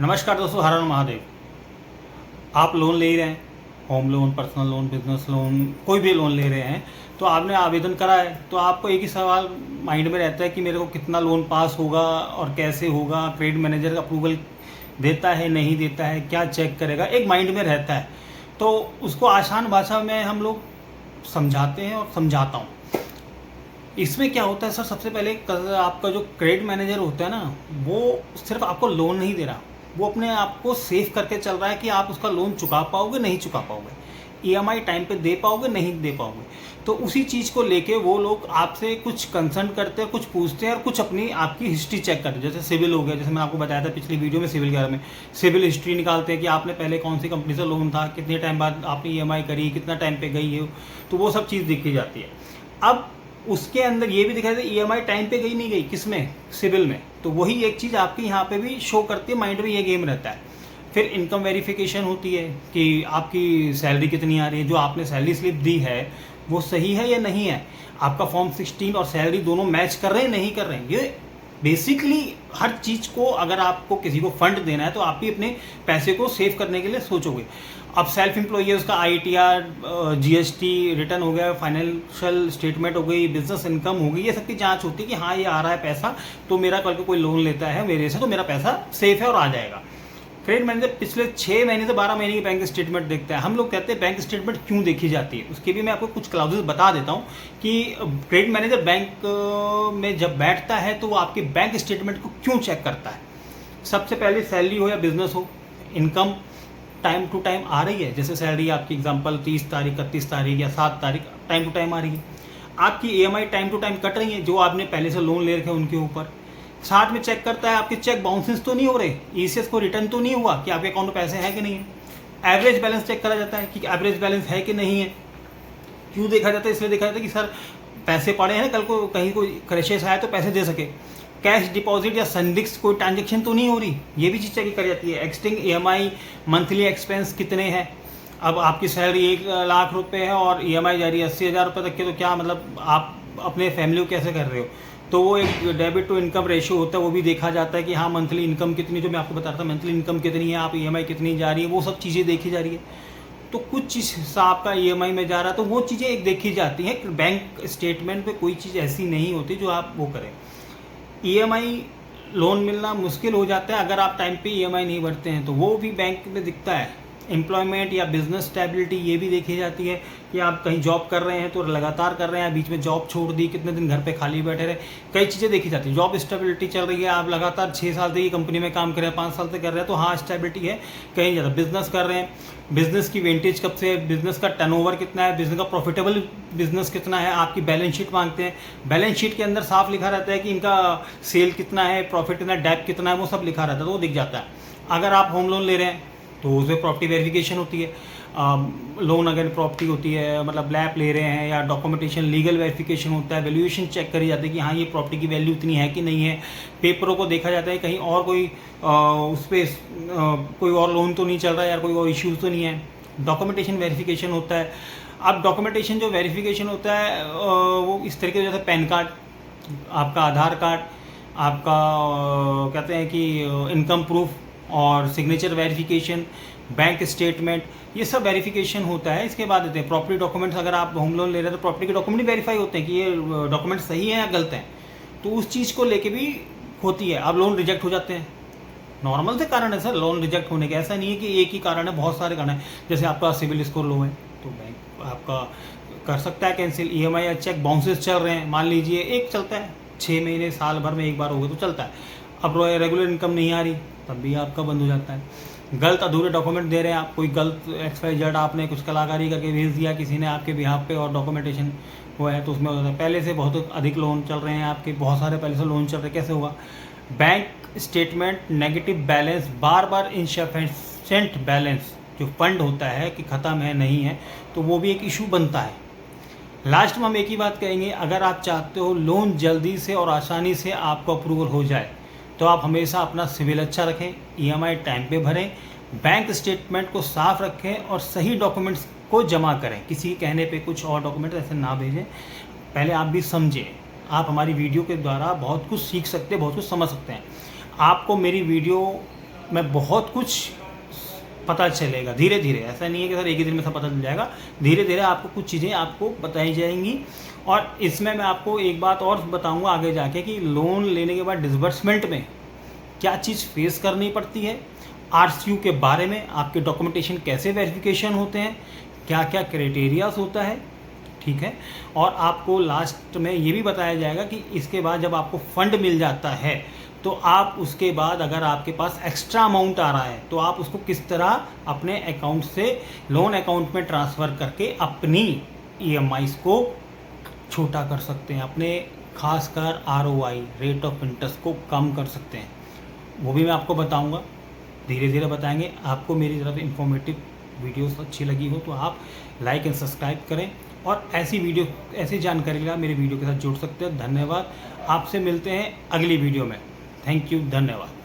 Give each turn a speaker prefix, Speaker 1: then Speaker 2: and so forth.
Speaker 1: नमस्कार दोस्तों, हर हर महादेव। आप लोन ले रहे हैं, home loan, personal loan, business loan, कोई भी लोन ले रहे हैं, तो आपने आवेदन करा है तो आपको एक ही सवाल माइंड में रहता है कि मेरे को कितना लोन पास होगा और कैसे होगा, क्रेडिट मैनेजर अप्रूवल देता है नहीं देता है, क्या चेक करेगा, एक माइंड में रहता है। तो उसको आसान भाषा में हम लोग समझाते हैं और समझाता हूँ। इसमें क्या होता है सर, सबसे पहले आपका जो क्रेडिट मैनेजर होता है ना, वो सिर्फ आपको लोन नहीं दे रहा, वो अपने आप को सेव करके चल रहा है कि आप उसका लोन चुका पाओगे नहीं चुका पाओगे, ईएमआई टाइम पे दे पाओगे नहीं दे पाओगे। तो उसी चीज़ को लेके वो लोग आपसे कुछ कंसर्न करते हैं, कुछ पूछते हैं और कुछ अपनी आपकी हिस्ट्री चेक करते हैं। जैसे सिविल हो गया, जैसे मैंने आपको बताया था पिछली वीडियो में सिविल के बारे में, सिविल हिस्ट्री निकालते हैं कि आपने पहले कौन सी कंपनी से लोन था, कितने टाइम बाद आपने ईएमआई करी, कितना टाइम पे गई है, तो वो सब चीज़ देखी जाती है। अब उसके अंदर ये भी दिखाई दे ईएमआई टाइम पे गई नहीं गई, किसमें, सिविल में, तो वही एक चीज़ आपकी यहाँ पे भी शो करती है, माइंड में ये गेम रहता है। फिर इनकम वेरिफिकेशन होती है कि आपकी सैलरी कितनी आ रही है, जो आपने सैलरी स्लिप दी है वो सही है या नहीं है, आपका फॉर्म 16 और सैलरी दोनों मैच कर रहे हैं नहीं कर रहे हैं। ये बेसिकली हर चीज़ को, अगर आपको किसी को फंड देना है तो आप भी अपने पैसे को सेव करने के लिए सोचोगे। अब सेल्फ एम्प्लॉई है, उसका आईटीआर, जीएसटी रिटर्न हो गया, फाइनेंशियल स्टेटमेंट हो गई, बिजनेस इनकम हो गई, ये सब की जांच होती है कि हाँ ये आ रहा है पैसा, तो मेरा कल को कोई लोन लेता है मेरे से तो मेरा पैसा सेफ है और आ जाएगा। क्रेडिट मैनेजर पिछले 6 महीने से 12 महीने की बैंक स्टेटमेंट देखता है। हम लोग कहते हैं बैंक स्टेटमेंट क्यों देखी जाती है, उसके भी मैं आपको कुछ क्लाउजेस बता देता हूँ कि क्रेडिट मैनेजर बैंक में जब बैठता है तो वो आपके बैंक स्टेटमेंट को क्यों चेक करता है। सबसे पहले सैलरी हो या बिजनेस हो, इनकम टाइम टू टाइम आ रही है। जैसे सैलरी आपकी एग्जांपल 30 तारीख, 31 तारीख या 7 तारीख टाइम टू टाइम आ रही है। आपकी EMI time to time cut रही है, जो आपने पहले से लोन ले रखे हैं उनके ऊपर। साथ में चेक करता है आपके चेक बाउंसेस तो नहीं हो रहे, ईसीएस को रिटर्न तो नहीं हुआ कि आपके अकाउंट में पैसे हैं कि नहीं है। एवरेज बैलेंस चेक करा जाता है कि एवरेज बैलेंस है कि नहीं है। क्यों देखा जाता है, इसलिए देखा जाता है कि सर पैसे पड़े हैं, कल को कहीं कोई क्राइसिस आया तो पैसे दे सके। कैश डिपॉजिट या संदिग्ध कोई ट्रांजेक्शन तो नहीं हो रही, ये भी चीज़ चेक करी जाती है। एक्सटिंग ईएमआई, मंथली एक्सपेंस कितने हैं। अब आपकी सैलरी 1 लाख रुपए है और ईएमआई जा रही है 80,000 रुपये तक के, तो क्या मतलब आप अपने फैमिली को कैसे कर रहे हो। तो वो एक डेबिट टू इनकम रेशियो होता है, वो भी देखा जाता है कि हाँ मंथली इनकम कितनी, जो मैं आपको बता रहा था मंथली इनकम कितनी है, आप ईएमआई कितनी जा रही है, वो सब चीज़ें देखी जा रही है। तो कुछ चीज़ हिसाब का ईएमआई में जा रहा है तो वो चीज़ें एक देखी जाती हैं। बैंक स्टेटमेंट पे कोई चीज़ ऐसी नहीं होती जो आप वो करें। ईएमआई लोन मिलना मुश्किल हो जाता है अगर आप टाइम पे ईएमआई नहीं भरते हैं, तो वो भी बैंक में दिखता है। एम्प्लॉयमेंट या बिजनेस स्टेबिलिटी ये भी देखी जाती है कि आप कहीं जॉब कर रहे हैं तो लगातार कर रहे हैं, बीच में जॉब छोड़ दी, कितने दिन घर पे खाली बैठे रहे, कई चीज़ें देखी जाती है। जॉब स्टेबिलिटी चल रही है, आप लगातार 6 साल से ये कंपनी में काम कर रहे हैं, 5 साल से कर रहे हैं, तो हाँ स्टेबिलिटी है। कहीं ज़्यादा बिजनेस कर रहे हैं, बिजनेस की वेंटेज कब से है, बिजनेस का टर्नओवर कितना है, बिजनेस का प्रॉफिटेबल बिजनेस कितना है, आपकी बैलेंस शीट मांगते हैं। बैलेंस शीट के अंदर साफ लिखा रहता है कि इनका सेल कितना है, प्रॉफिट कितना है, डेट कितना है, वो सब लिखा रहता है, तो वो दिख जाता है। अगर आप होम लोन ले रहे हैं तो उसमें प्रॉपर्टी वेरिफिकेशन होती है। लोन अगर प्रॉपर्टी होती है, मतलब लैप ले रहे हैं, या डॉक्यूमेंटेशन लीगल वेरिफिकेशन होता है, वैल्यूएशन चेक करी जाती है कि हाँ ये प्रॉपर्टी की वैल्यू इतनी है कि नहीं है। पेपरों को देखा जाता है कहीं और कोई उस पर कोई और लोन तो नहीं चल रहा है, या कोई और इश्यूज तो नहीं है। डॉक्यूमेंटेशन वेरिफिकेशन होता है। अब डॉक्यूमेंटेशन जो वेरिफिकेशन होता है वो इस तरीके से, जैसे पैन कार्ड, आपका आधार कार्ड, आपका कहते हैं कि इनकम प्रूफ और सिग्नेचर वेरिफिकेशन, बैंक स्टेटमेंट, ये सब वेरिफिकेशन होता है। इसके बाद देते हैं प्रॉपर्टी डॉक्यूमेंट्स। अगर आप होम लोन ले रहे हैं तो प्रॉपर्टी के डॉक्यूमेंट वेरीफाई होते हैं कि ये डॉक्यूमेंट सही है या गलत हैं, तो उस चीज़ को लेके भी होती है। अब लोन रिजेक्ट हो जाते हैं, नॉर्मल से कारण है सर लोन रिजेक्ट होने के, ऐसा नहीं है कि एक ही कारण है, बहुत सारे कारण हैं। जैसे आपका सिविल स्कोर लो है तो बैंक आपका कर सकता है कैंसिल। ईएमआई या चेक बाउंसेस चल रहे हैं, मान लीजिए एक चलता है 6 महीने साल भर में एक बार हो गया तो चलता है। अब रेगुलर इनकम नहीं आ रही तब भी आपका बंद हो जाता है। गलत अधूरे डॉक्यूमेंट दे रहे हैं आप, कोई गलत XYZ आपने कुछ कलाकारी करके भेज दिया किसी ने आपके बिहाफ पे और डॉक्यूमेंटेशन हुआ है तो उसमें होता है। पहले से बहुत अधिक लोन चल रहे हैं आपके, बहुत सारे पहले से लोन चल रहे हैं, कैसे होगा। बैंक स्टेटमेंट नेगेटिव बैलेंस, बार बार इनसफिशिएंट बैलेंस, जो फंड होता है कि ख़त्म है नहीं है, तो वो भी एक इशू बनता है। लास्ट में हम एक ही बात कहेंगे, अगर आप चाहते हो लोन जल्दी से और आसानी से आपको अप्रूवल हो जाए तो आप हमेशा अपना सिविल अच्छा रखें, ईएमआई टाइम पे भरें, बैंक स्टेटमेंट को साफ रखें और सही डॉक्यूमेंट्स को जमा करें। किसी के कहने पे कुछ और डॉक्यूमेंट ऐसे ना भेजें। पहले आप भी समझें, आप हमारी वीडियो के द्वारा बहुत कुछ सीख सकते हैं, बहुत कुछ समझ सकते हैं। आपको मेरी वीडियो में बहुत कुछ पता चलेगा धीरे धीरे। ऐसा नहीं है कि सर एक ही दिन में सब पता चल जाएगा, धीरे धीरे आपको कुछ चीज़ें आपको बताई जाएंगी। और इसमें मैं आपको एक बात और बताऊंगा आगे जाके कि लोन लेने के बाद डिसबर्समेंट में क्या चीज़ फेस करनी पड़ती है, आरसीयू के बारे में, आपके डॉक्यूमेंटेशन कैसे वेरिफिकेशन होते हैं, क्या क्या क्राइटेरियाज होता है, ठीक है। और आपको लास्ट में ये भी बताया जाएगा कि इसके बाद जब आपको फंड मिल जाता है तो आप उसके बाद अगर आपके पास एक्स्ट्रा अमाउंट आ रहा है तो आप उसको किस तरह अपने अकाउंट से लोन अकाउंट में ट्रांसफ़र करके अपनी ईएमआईज़ को छोटा कर सकते हैं, अपने खासकर आरओआई रेट ऑफ इंटरेस्ट को कम कर सकते हैं। वो भी मैं आपको बताऊंगा, धीरे धीरे बताएंगे। आपको मेरी तरफ इन्फॉर्मेटिव वीडियोस अच्छी लगी हो तो आप लाइक एंड सब्सक्राइब करें और ऐसी जानकारी के लिए मेरे वीडियो के साथ जुड़ सकते हैं। धन्यवाद। आपसे मिलते हैं अगली वीडियो में। थैंक यू, धन्यवाद।